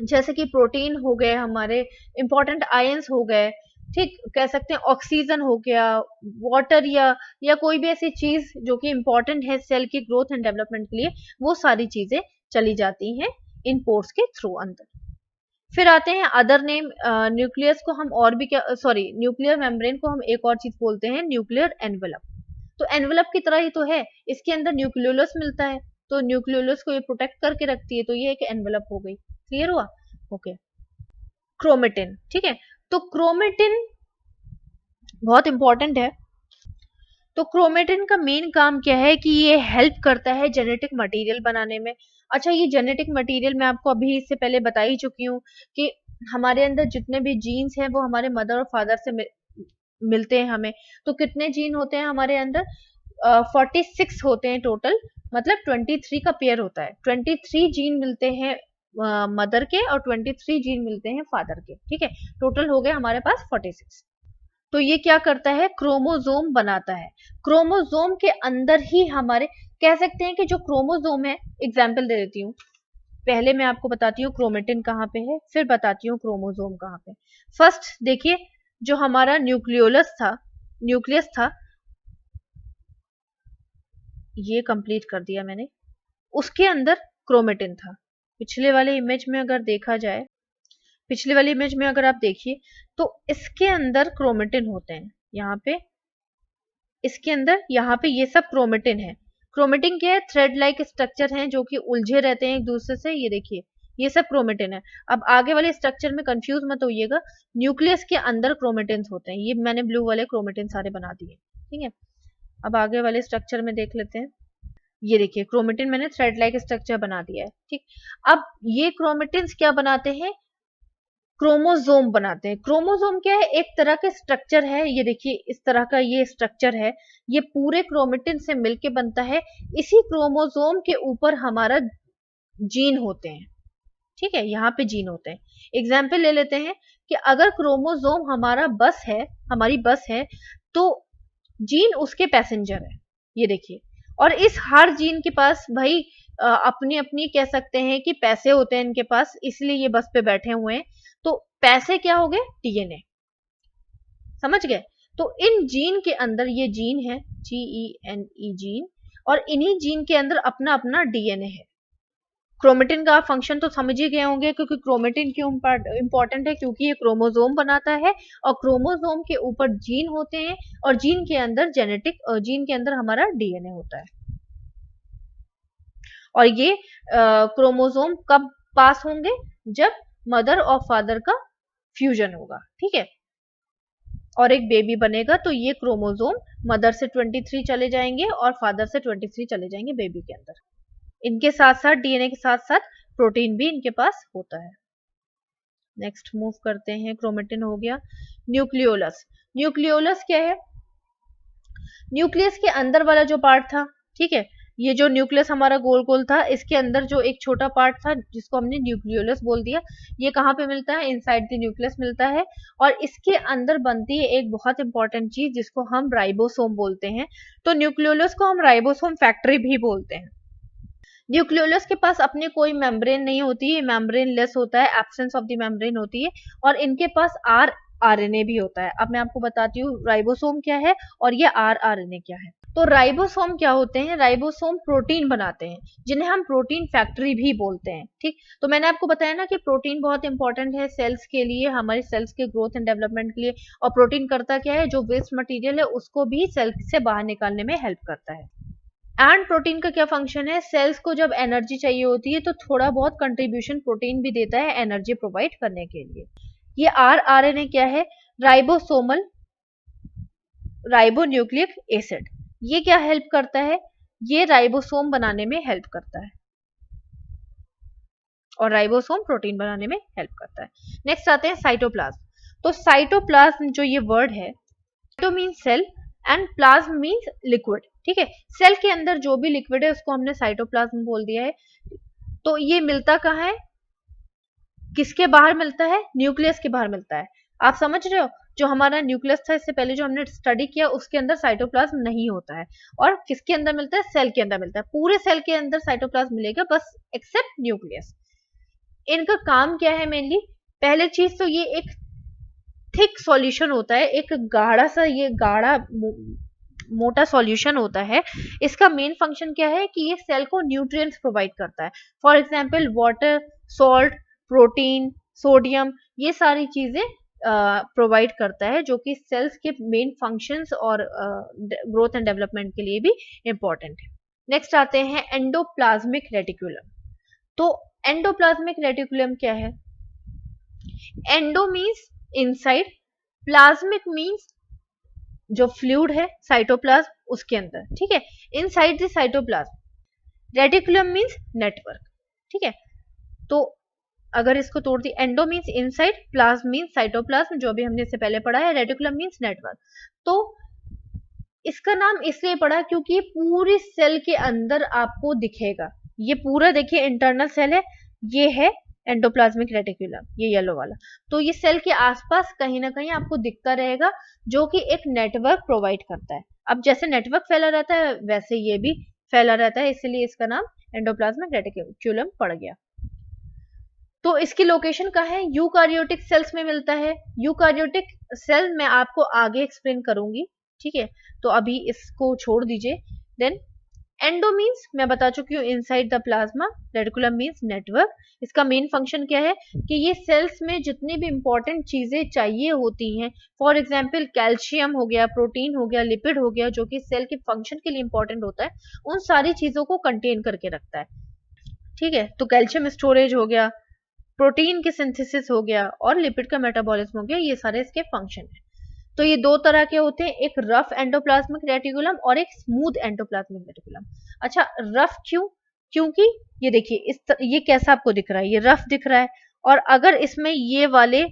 जैसे कि प्रोटीन हो गए हमारे, इंपॉर्टेंट आयंस हो गए, ठीक, कह सकते हैं ऑक्सीजन हो गया, वाटर, या कोई भी ऐसी चीज जो कि इंपॉर्टेंट है सेल की ग्रोथ एंड डेवलपमेंट के लिए, वो सारी चीजें चली जाती हैं इन पोर्स के थ्रू अंदर। फिर आते हैं अदर नेम। न्यूक्लियस को हम और भी क्या, सॉरी, न्यूक्लियर मेम्ब्रेन को हम एक और चीज बोलते हैं, न्यूक्लियर एनवेलप। तो एनवेलप की तरह ही तो है, इसके अंदर न्यूक्लियोलस मिलता है, तो न्यूक्लियोलस को ये प्रोटेक्ट करके रखती है, तो ये एक एनवेलप हो गई। क्लियर हुआ, ओके। क्रोमेटिन, ठीक है। तो क्रोमेटिन बहुत इंपॉर्टेंट है। तो क्रोमेटिन का मेन काम क्या है कि ये हेल्प करता है जेनेटिक मटेरियल बनाने में। अच्छा, ये जेनेटिक मटेरियल मैं आपको अभी इससे पहले बता ही चुकी हूँ कि हमारे अंदर जितने भी जीन्स हैं वो हमारे मदर और फादर से मिलते हैं हमें। तो कितने जीन होते हैं हमारे अंदर, 46 होते हैं टोटल, मतलब 23 का पेयर होता है। 23 जीन मिलते हैं मदर के और 23 जीन मिलते हैं फादर के, ठीक है। टोटल हो गए हमारे पास 46। तो ये क्या करता है, क्रोमोजोम बनाता है। क्रोमोजोम के अंदर ही हमारे, कह सकते हैं कि जो क्रोमोजोम है, एग्जाम्पल दे देती हूँ। पहले मैं आपको बताती हूँ क्रोमेटिन कहाँ पे है, फिर बताती हूँ क्रोमोजोम कहाँ पे। फर्स्ट देखिए, जो हमारा न्यूक्लियस था, ये कंप्लीट कर दिया मैंने, उसके अंदर क्रोमेटिन था। पिछले वाले इमेज में अगर देखा जाए, पिछले वाली इमेज में अगर आप देखिए तो इसके अंदर क्रोमेटिन होते हैं, यहाँ पे इसके अंदर यहाँ पे ये सब क्रोमेटिन है। क्रोमेटिन क्या है? थ्रेड लाइक स्ट्रक्चर हैं जो कि उलझे रहते हैं एक दूसरे से। ये देखिए, ये सब क्रोमेटिन है। अब आगे वाले स्ट्रक्चर में कंफ्यूज मत होइएगा, न्यूक्लियस के अंदर क्रोमेटिन्स होते हैं। ये मैंने ब्लू वाले क्रोमेटिन सारे बना दिए, ठीक है। अब आगे वाले स्ट्रक्चर में देख लेते हैं। ये देखिए, क्रोमेटिन मैंने थ्रेड लाइक स्ट्रक्चर बना दिया है, ठीक। अब ये क्रोमेटिन्स क्या बनाते हैं? क्रोमोसोम बनाते हैं। क्रोमोसोम क्या है? एक तरह का स्ट्रक्चर है। ये देखिए, इस तरह का ये स्ट्रक्चर है। ये पूरे क्रोमेटिन से मिलके बनता है। इसी क्रोमोसोम के ऊपर हमारा जीन होते हैं, ठीक है। यहाँ पे जीन होते हैं। एग्जाम्पल ले लेते हैं कि अगर क्रोमोसोम हमारा बस है, हमारी बस है, तो जीन उसके पैसेंजर है। ये देखिए, और इस हर जीन के पास भाई अपनी अपनी कह सकते हैं कि पैसे होते हैं इनके पास, इसलिए ये बस पे बैठे हुए हैं। तो पैसे क्या हो गए? डीएनए, समझ गए। तो इन जीन के अंदर, ये जीन है, GENE जीन, और इन्हीं जीन के अंदर अपना अपना डीएनए है। क्रोमेटिन का आप फंक्शन तो समझ ही गए होंगे, क्योंकि क्रोमेटिन क्यों इंपॉर्टेंट है? क्योंकि ये क्रोमोसोम बनाता है, और क्रोमोसोम के ऊपर जीन होते हैं, और जीन के अंदर जीन के अंदर हमारा डीएनए होता है। और ये क्रोमोसोम कब पास होंगे? जब मदर और फादर का फ्यूजन होगा, ठीक है, और एक बेबी बनेगा। तो ये क्रोमोसोम मदर से 23 चले जाएंगे और फादर से 23 चले जाएंगे बेबी के अंदर। इनके साथ साथ डीएनए के साथ साथ प्रोटीन भी इनके पास होता है। नेक्स्ट मूव करते हैं। क्रोमेटिन हो गया। न्यूक्लियोलस। न्यूक्लियोलस क्या है? न्यूक्लियस के अंदर वाला जो पार्ट था, ठीक है, ये जो न्यूक्लियस हमारा गोल गोल था, इसके अंदर जो एक छोटा पार्ट था जिसको हमने न्यूक्लियोलस बोल दिया, ये कहाँ पे मिलता है? इनसाइड द न्यूक्लियस मिलता है। और इसके अंदर बनती है एक बहुत इंपॉर्टेंट चीज जिसको हम राइबोसोम बोलते हैं। तो न्यूक्लियोलस को हम राइबोसोम फैक्ट्री भी बोलते हैं। न्यूक्लियोलस के पास अपने कोई मेम्ब्रेन नहीं होती है, मेम्ब्रेन लेस होता है, एब्सेंस ऑफ द मेम्ब्रेन होती है, और इनके पास आरएनए भी होता है। अब मैं आपको बताती हूँ राइबोसोम क्या है और ये आरएनए क्या है। तो राइबोसोम क्या होते हैं? राइबोसोम प्रोटीन बनाते हैं, जिन्हें हम प्रोटीन फैक्ट्री भी बोलते हैं, ठीक। तो मैंने आपको बताया ना कि प्रोटीन बहुत इंपॉर्टेंट है सेल्स के लिए, हमारे सेल्स के ग्रोथ एंड डेवलपमेंट के लिए। और प्रोटीन करता क्या है? जो वेस्ट मटेरियल है उसको भी सेल से बाहर निकालने में हेल्प करता है। एंड प्रोटीन का क्या फंक्शन है? सेल्स को जब एनर्जी चाहिए होती है तो थोड़ा बहुत कंट्रीब्यूशन प्रोटीन भी देता है एनर्जी प्रोवाइड करने के लिए। ये आरएनए क्या है? Ribosomal ribonucleic acid. ये क्या हेल्प करता है? ये राइबोसोम बनाने में हेल्प करता है, और राइबोसोम प्रोटीन बनाने में हेल्प करता है। नेक्स्ट आते हैं साइटोप्लाज्म। तो साइटोप्लाज्म जो ये वर्ड है, cyto means cell and plasm means liquid, ठीक है। सेल के अंदर जो भी लिक्विड है उसको हमने साइटोप्लाज्म बोल दिया है। तो ये मिलता कहाँ है? किसके बाहर मिलता है? न्यूक्लियस के बाहर मिलता है। आप समझ रहे हो? जो हमारा न्यूक्लियस था इससे पहले जो हमने स्टडी किया, उसके अंदर साइटोप्लाज्म नहीं होता है। और किसके अंदर मिलता है? सेल के अंदर मिलता है। पूरे सेल के अंदर साइटोप्लाज्म मिलेगा, बस एक्सेप्ट न्यूक्लियस। इनका काम क्या है मेनली? पहले चीज तो ये एक थिक सॉल्यूशन होता है, एक गाढ़ा सा, ये गाढ़ा मोटा सॉल्यूशन होता है। इसका मेन फंक्शन क्या है? कि ये सेल को न्यूट्रिएंट्स प्रोवाइड करता है। For example water, salt, protein, sodium, ये सारी चीजें प्रोवाइड करता है, जो कि सेल्स के मेन फंक्शंस और ग्रोथ एंड डेवलपमेंट के लिए भी इंपॉर्टेंट है। नेक्स्ट आते हैं एंडोप्लाज्मिक रेटिकुलम। तो एंडोप्लाज्मिक रेटिकुलम क्या है? Endo means inside, plasmic means जो फ्लूइड है साइटोप्लाज्म उसके अंदर, ठीक है, inside the cytoplasm. Reticulum means network, ठीक है। तो अगर इसको तोड़ दी, endo means inside, plasm means cytoplasm, जो भी हमने इससे पहले पढ़ा है, रेटिकुलम मीन्स नेटवर्क। तो इसका नाम इसलिए पड़ा क्योंकि ये पूरी सेल के अंदर आपको दिखेगा। ये पूरा देखिए इंटरनल सेल है, ये है एंडोप्लाज्मिक रेटिकुलम, ये येलो वाला। तो ये सेल के आसपास कहीं ना कहीं आपको दिखता रहेगा, जो कि एक नेटवर्क प्रोवाइड करता है। अब जैसे नेटवर्क फैला रहता है वैसे ये भी फैला रहता है, इसलिए इसका नाम एंडोप्लाज्मिक रेटिकुलम पड़ गया। तो इसकी लोकेशन कहाँ है? यूकारियोटिक सेल्स में मिलता है। यूकारियोटिक सेल मैं आपको आगे एक्सप्लेन करूंगी, ठीक है। तो अभी इसको छोड़ दीजिए। देन एंडो मीन्स मैं बता चुकी हूँ inside the plasma, reticulum means network. इसका मेन फंक्शन क्या है कि ये सेल्स में जितनी भी इंपॉर्टेंट चीजें चाहिए होती हैं, फॉर एग्जाम्पल कैल्शियम हो गया, प्रोटीन हो गया, लिपिड हो गया, जो कि सेल के फंक्शन के लिए इंपॉर्टेंट होता है, उन सारी चीजों को कंटेन करके रखता है। ठीक है, तो कैल्शियम स्टोरेज हो गया, प्रोटीन की सिंथेसिस हो गया और लिपिड का मेटाबॉलिज्म हो गया, ये सारे इसके फंक्शन है। तो ये दो तरह के होते हैं, एक रफ एंडोप्लाज्मिक रेटिकुलम और एक स्मूथ एंडोप्लाज्मिक रेटिकुलम। अच्छा, रफ क्यों? क्योंकि ये देखिए ये कैसा आपको दिख रहा है, ये रफ दिख रहा है, और अगर इसमें ये वाले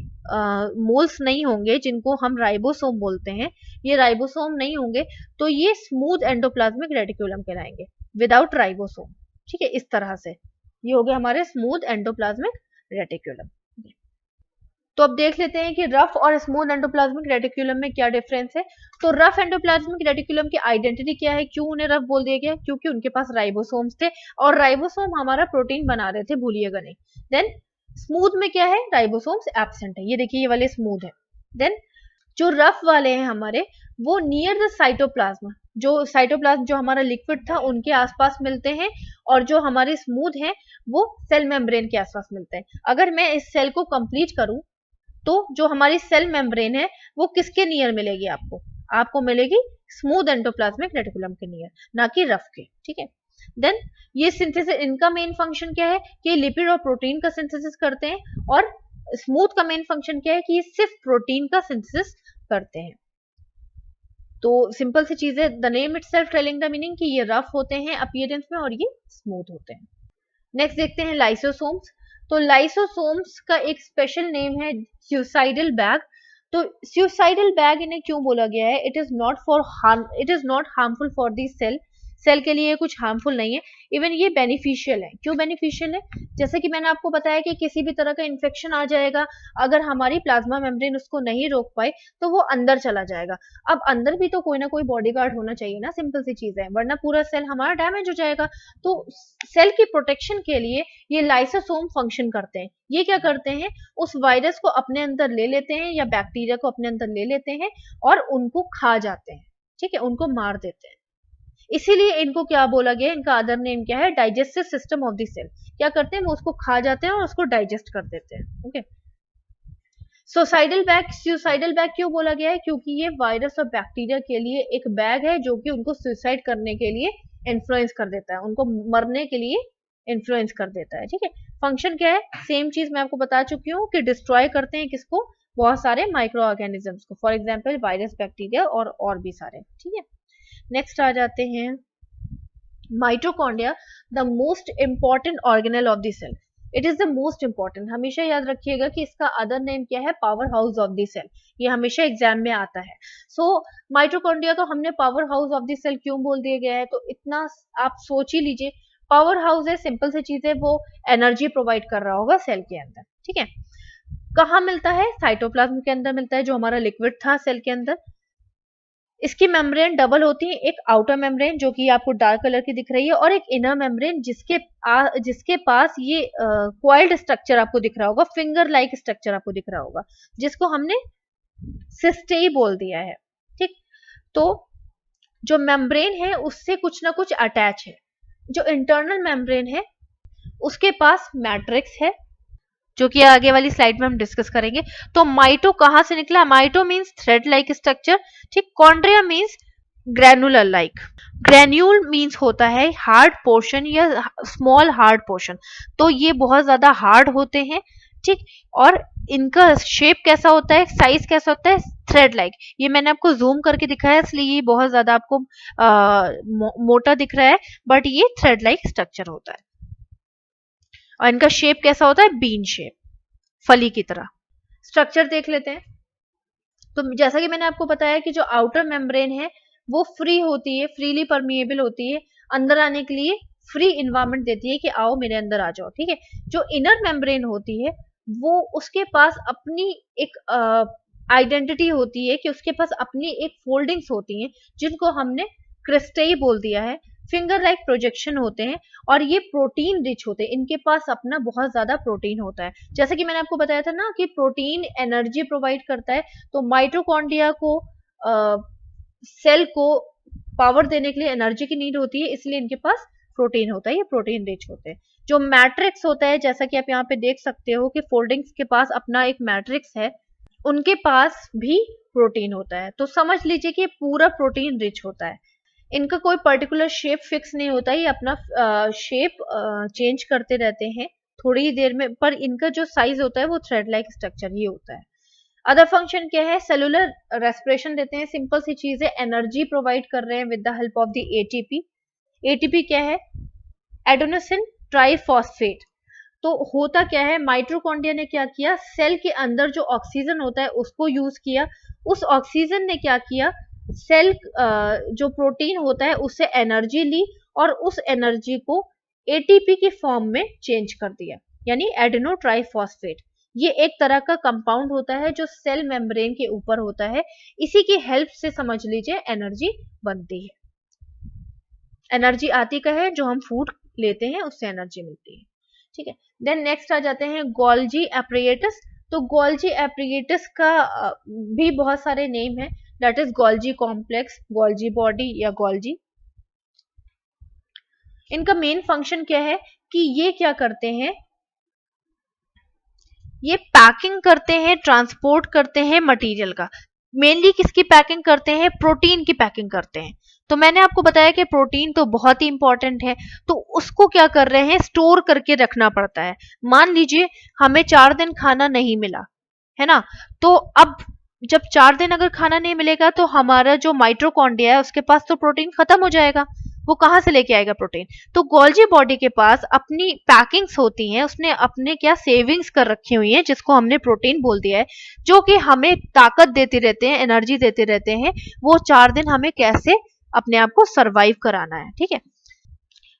मोल्स नहीं होंगे जिनको हम राइबोसोम बोलते हैं, ये राइबोसोम नहीं होंगे तो ये स्मूथ एंडोप्लाज्मिक रेटिकुलम कहलाएंगे, विदाउट राइबोसोम। ठीक है, इस तरह से ये हो गए हमारे स्मूथ एंडोप्लाज्मिक रेटिकुलम। तो अब देख लेते हैं कि रफ और स्मूथ एंडोप्लाज्मिक रेटिकुलम में क्या डिफरेंस है। तो रफ एंडोप्लाज्मिक रेटिकुलम की आइडेंटिटी क्या है, क्यों उन्हें रफ बोल दिया गया? क्योंकि उनके पास राइबोसोम्स थे और राइबोसोम हमारा प्रोटीन बना रहे थे, भूलिएगा नहीं। देन स्मूथ में क्या है, राइबोसोम्स एब्सेंट है, ये देखिए ये वाले स्मूथ है। देन जो रफ वाले हैं हमारे, वो नियर द साइटोप्लाज्म, जो साइटोप्लाज्म जो हमारा लिक्विड था उनके आसपास मिलते हैं, और जो हमारे स्मूथ हैं वो सेल मेम्ब्रेन के आसपास मिलते हैं। अगर मैं इस सेल को कंप्लीट करूं तो जो हमारी सेल मेम्ब्रेन है वो किसके नियर मिलेगी आपको? आपको मिलेगी स्मूथ एंडोप्लाज्मिक रेटिकुलम के नियर, ना कि रफ के। ठीक है, देन ये सिंथेसिस, इनका मेन फंक्शन क्या है कि लिपिड और प्रोटीन का सिंथेसिस करते हैं, और स्मूथ का मेन फंक्शन क्या है कि ये सिर्फ प्रोटीन का सिंथेसिस करते हैं। तो सिंपल सी चीज है, the name itself telling the meaning कि ये रफ होते हैं अपीयरेंस में और ये स्मूथ होते हैं। नेक्स्ट देखते हैं लाइसोसोम्स। तो लाइसोसोम्स का एक स्पेशल नेम है सुसाइडल बैग। तो सुसाइडल बैग इन्हें क्यों बोला गया है? It is not for harm, it is not harmful for the cell, cell के लिए कुछ हार्मफुल नहीं है, इवन ये बेनिफिशियल है। क्यों बेनिफिशियल है? जैसे कि मैंने आपको बताया कि किसी भी तरह का इन्फेक्शन आ जाएगा, अगर हमारी प्लाज्मा मेम्ब्रेन उसको नहीं रोक पाए तो वो अंदर चला जाएगा। अब अंदर भी तो कोई ना कोई बॉडीगार्ड होना चाहिए ना, सिंपल सी चीज है, वरना पूरा सेल हमारा डैमेज हो जाएगा। तो सेल की प्रोटेक्शन के लिए ये लाइसोसोम फंक्शन करते हैं। ये क्या करते हैं, उस वायरस को अपने अंदर ले लेते हैं या बैक्टीरिया को अपने अंदर ले लेते हैं और उनको खा जाते हैं। ठीक है, उनको मार देते हैं। इसीलिए इनको क्या बोला गया, इनका अदर नेम क्या है, digestive system of the cell. क्या करते हैं, वो उसको खा जाते हैं और उसको डाइजेस्ट कर देते हैं। ओके, सुसाइडल बैग क्यों बोला गया है? क्योंकि ये वायरस और बैक्टीरिया के लिए एक बैग है जो कि उनको सुसाइड करने के लिए इन्फ्लुएंस कर देता है, उनको मरने के लिए इन्फ्लुएंस कर देता है। ठीक है, फंक्शन क्या है, सेम चीज मैं आपको बता चुकी हूँ कि डिस्ट्रॉय करते हैं किसको, बहुत सारे माइक्रो ऑर्गेनिजम्स को, फॉर एग्जाम्पल वायरस, बैक्टीरिया और भी सारे। ठीक है, नेक्स्ट आ जाते हैं mitochondria, the most important organelle of the cell. It is the most important, हमेशा याद रखिएगा कि इसका अदर नेम क्या है, power house of the cell. ये हमेशा एग्जाम में आता है। सो माइटोकॉन्ड्रिया तो हमने power house of the cell क्यों बोल दिया गया है, तो इतना आप सोच ही लीजिए। पावर हाउस है, सिंपल सी चीज है, वो एनर्जी प्रोवाइड कर रहा होगा सेल के अंदर। ठीक है, कहाँ मिलता है, साइटोप्लाज्म के अंदर मिलता है, जो हमारा लिक्विड था सेल के अंदर। इसकी मेम्ब्रेन डबल होती है, एक आउटर मेम्ब्रेन जो कि आपको डार्क कलर की दिख रही है, और एक इनर मेम्ब्रेन जिसके पास ये क्वाइल्ड स्ट्रक्चर आपको दिख रहा होगा, फिंगर लाइक स्ट्रक्चर आपको दिख रहा होगा, जिसको हमने सिस्टेई बोल दिया है। ठीक, तो जो मेम्ब्रेन है उससे कुछ ना कुछ अटैच है। जो इंटरनल मेम्ब्रेन है उसके पास मैट्रिक्स है, जो कि आगे वाली स्लाइड में हम डिस्कस करेंगे। तो माइटो कहां से निकला, mito means thread like structure. ठीक, chondria means granular like, granule means होता है हार्ड पोर्शन या स्मॉल हार्ड पोर्शन। तो ये बहुत ज्यादा हार्ड होते हैं। ठीक, और इनका शेप कैसा होता है, साइज कैसा होता है, थ्रेड लाइक। ये मैंने आपको जूम करके दिखाया इसलिए ये बहुत ज्यादा आपको मोटा दिख रहा है, बट ये थ्रेड लाइक स्ट्रक्चर होता है। और इनका शेप कैसा होता है, बीन शेप, फली की तरह। स्ट्रक्चर देख लेते हैं। तो जैसा कि मैंने आपको बताया कि जो आउटर मेम्ब्रेन है वो फ्री होती है, फ्रीली परमिएबल होती है, अंदर आने के लिए फ्री इन्वायरमेंट देती है कि आओ मेरे अंदर आ जाओ। ठीक है, जो इनर मेम्ब्रेन होती है वो उसके पास अपनी एक आइडेंटिटी होती है कि उसके पास अपनी एक फोल्डिंग्स होती हैं, जिनको हमने क्रिस्टेई बोल दिया है। फिंगर लाइक प्रोजेक्शन होते हैं और ये प्रोटीन रिच होते हैं, इनके पास अपना बहुत ज्यादा प्रोटीन होता है। जैसे कि मैंने आपको बताया था ना कि प्रोटीन एनर्जी प्रोवाइड करता है, तो माइटोकॉन्ड्रिया को सेल को पावर देने के लिए एनर्जी की नीड होती है, इसलिए इनके पास प्रोटीन होता है, ये प्रोटीन रिच होते हैं। जो मैट्रिक्स होता है, जैसा कि आप यहाँ पे देख सकते हो कि फोल्डिंग्स के पास अपना एक मैट्रिक्स है, उनके पास भी प्रोटीन होता है। तो समझ लीजिए कि पूरा प्रोटीन रिच होता है। इनका कोई पर्टिकुलर शेप फिक्स नहीं होता, ये अपना शेप चेंज करते रहते हैं थोड़ी ही देर में, पर इनका जो साइज होता है वो थ्रेड लाइक स्ट्रक्चर ये होता है। अदर फंक्शन क्या है, सेलुलर रेस्पिरेशन देते हैं, सिंपल सी चीज है, एनर्जी प्रोवाइड कर रहे हैं with the help of the ATP. ATP क्या है, एडेनोसिन ट्राइफॉस्फेट। तो होता क्या है, माइटोकॉन्ड्रिया ने क्या किया, सेल के अंदर जो ऑक्सीजन होता है उसको यूज किया, उस ऑक्सीजन ने क्या किया, सेल जो प्रोटीन होता है उससे एनर्जी ली और उस एनर्जी को एटीपी की फॉर्म में चेंज कर दिया, यानी एडेनो ट्राइफॉस्फेट। ये एक तरह का कंपाउंड होता है जो सेल मेम्ब्रेन के ऊपर होता है, इसी की हेल्प से समझ लीजिए एनर्जी बनती है। एनर्जी आती का है, जो हम फूड लेते हैं उससे एनर्जी मिलती है, ठीक है। देन नेक्स्ट आ जाते हैं गोल्जी एपरेटस। तो गोल्जी एपरेटस का भी बहुत सारे नेम है, that is Golgi complex, Golgi body या गोल्जी। इनका मेन फंक्शन क्या है कि ये क्या करते हैं, ये पैकिंग करते हैं, ट्रांसपोर्ट करते हैं मटेरियल का। मेनली किसकी पैकिंग करते हैं, प्रोटीन की पैकिंग करते हैं। तो मैंने आपको बताया कि प्रोटीन तो बहुत ही इंपॉर्टेंट है, तो उसको क्या कर रहे हैं, स्टोर करके रखना पड़ता है। मान लीजिए हमें 4 दिन खाना नहीं मिला, है ना, तो अब जब 4 दिन अगर खाना नहीं मिलेगा तो हमारा जो माइटोकॉन्ड्रिया है उसके पास तो प्रोटीन खत्म हो जाएगा, वो कहाँ से लेके आएगा प्रोटीन। तो गोल्जी बॉडी के पास अपनी पैकिंग्स होती हैं, उसने अपने क्या सेविंग्स कर रखी हुई हैं, जिसको हमने प्रोटीन बोल दिया है, जो कि हमें ताकत देते रहते हैं, एनर्जी देते रहते हैं, वो 4 दिन हमें कैसे अपने आप को सरवाइव कराना है, ठीक है।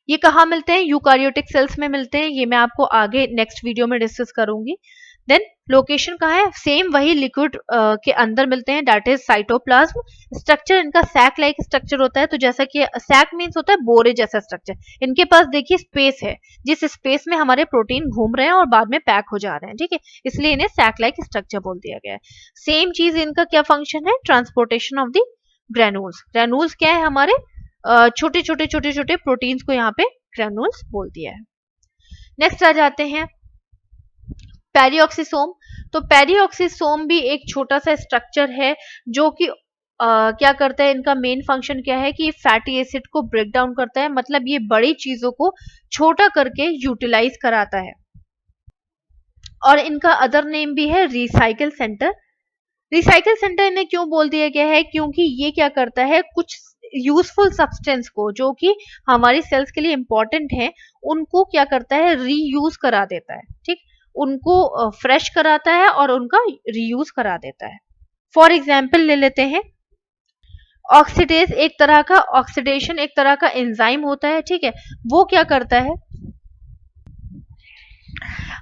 ये कहाँ मिलते हैं, यूकारियोटिक सेल्स में मिलते हैं, ये मैं आपको आगे नेक्स्ट वीडियो में डिस्कस करूंगी। देन लोकेशन कहाँ है, सेम वही लिक्विड के अंदर मिलते हैं, दैट इज साइटोप्लाज्म। स्ट्रक्चर इनका सैक लाइक स्ट्रक्चर होता है, तो जैसा कि सैक मीन्स होता है बोरे जैसा स्ट्रक्चर, इनके पास देखिए स्पेस है, जिस स्पेस में हमारे प्रोटीन घूम रहे हैं और बाद में पैक हो जा रहे हैं, ठीक है, इसलिए इन्हें सैक लाइक स्ट्रक्चर बोल दिया गया है। सेम चीज इनका क्या फंक्शन है, transportation of the granules. Granules क्या है, हमारे छोटे छोटे छोटे छोटे प्रोटीन्स को यहाँ पे ग्रेनुल्स बोल दिया है। नेक्स्ट आ जाते हैं पेरिऑक्सिसोम। तो पेरिऑक्सिसोम भी एक छोटा सा स्ट्रक्चर है जो कि क्या करता है, इनका मेन फंक्शन क्या है कि फैटी एसिड को ब्रेक डाउन करता है, मतलब ये बड़ी चीजों को छोटा करके यूटिलाइज कराता है। और इनका अदर नेम भी है रिसाइकिल सेंटर। रिसाइकिल सेंटर इन्हें क्यों बोल दिया गया है, क्योंकि ये क्या करता है, कुछ यूजफुल सब्सटेंस को जो कि हमारी सेल्स के लिए इंपॉर्टेंट है, उनको क्या करता है, रीयूज करा देता है, ठीक, उनको फ्रेश कराता है और उनका रीयूज करा देता है। फॉर एग्जाम्पल ले लेते हैं, ऑक्सीडेज एक तरह का, ऑक्सीडेशन एक तरह का एंजाइम होता है, ठीक है, वो क्या करता है,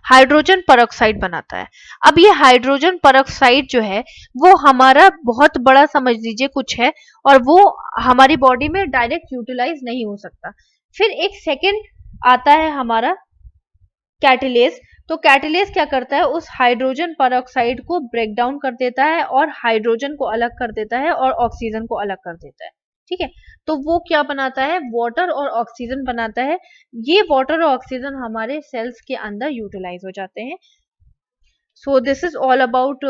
हाइड्रोजन परऑक्साइड बनाता है। अब ये हाइड्रोजन परऑक्साइड जो है वो हमारा बहुत बड़ा समझ लीजिए कुछ है, और वो हमारी बॉडी में डायरेक्ट यूटिलाइज नहीं हो सकता। फिर एक सेकेंड आता है हमारा कैटेलेज। तो कैटेलेज क्या करता है, उस हाइड्रोजन परऑक्साइड को ब्रेक डाउन कर देता है और हाइड्रोजन को अलग कर देता है और ऑक्सीजन को अलग कर देता है, ठीक है। तो वो क्या बनाता है, वाटर और ऑक्सीजन बनाता है। ये वाटर और ऑक्सीजन हमारे सेल्स के अंदर यूटिलाइज हो जाते हैं। So this is all about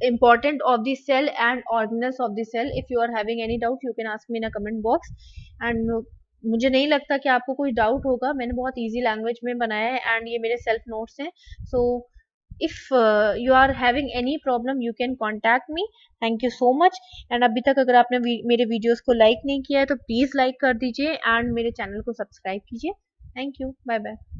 important of the cell and organelles of the cell. If you are having any doubt you can ask me in a comment box, and मुझे नहीं लगता कि आपको कोई डाउट होगा, मैंने बहुत इजी लैंग्वेज में बनाया है एंड ये मेरे सेल्फ नोट्स हैं। So if you are having any problem you can contact me. Thank you so much. And अभी तक अगर आपने मेरे वीडियोस को लाइक नहीं किया है तो प्लीज लाइक कर दीजिए एंड मेरे चैनल को सब्सक्राइब कीजिए। Thank you, bye bye.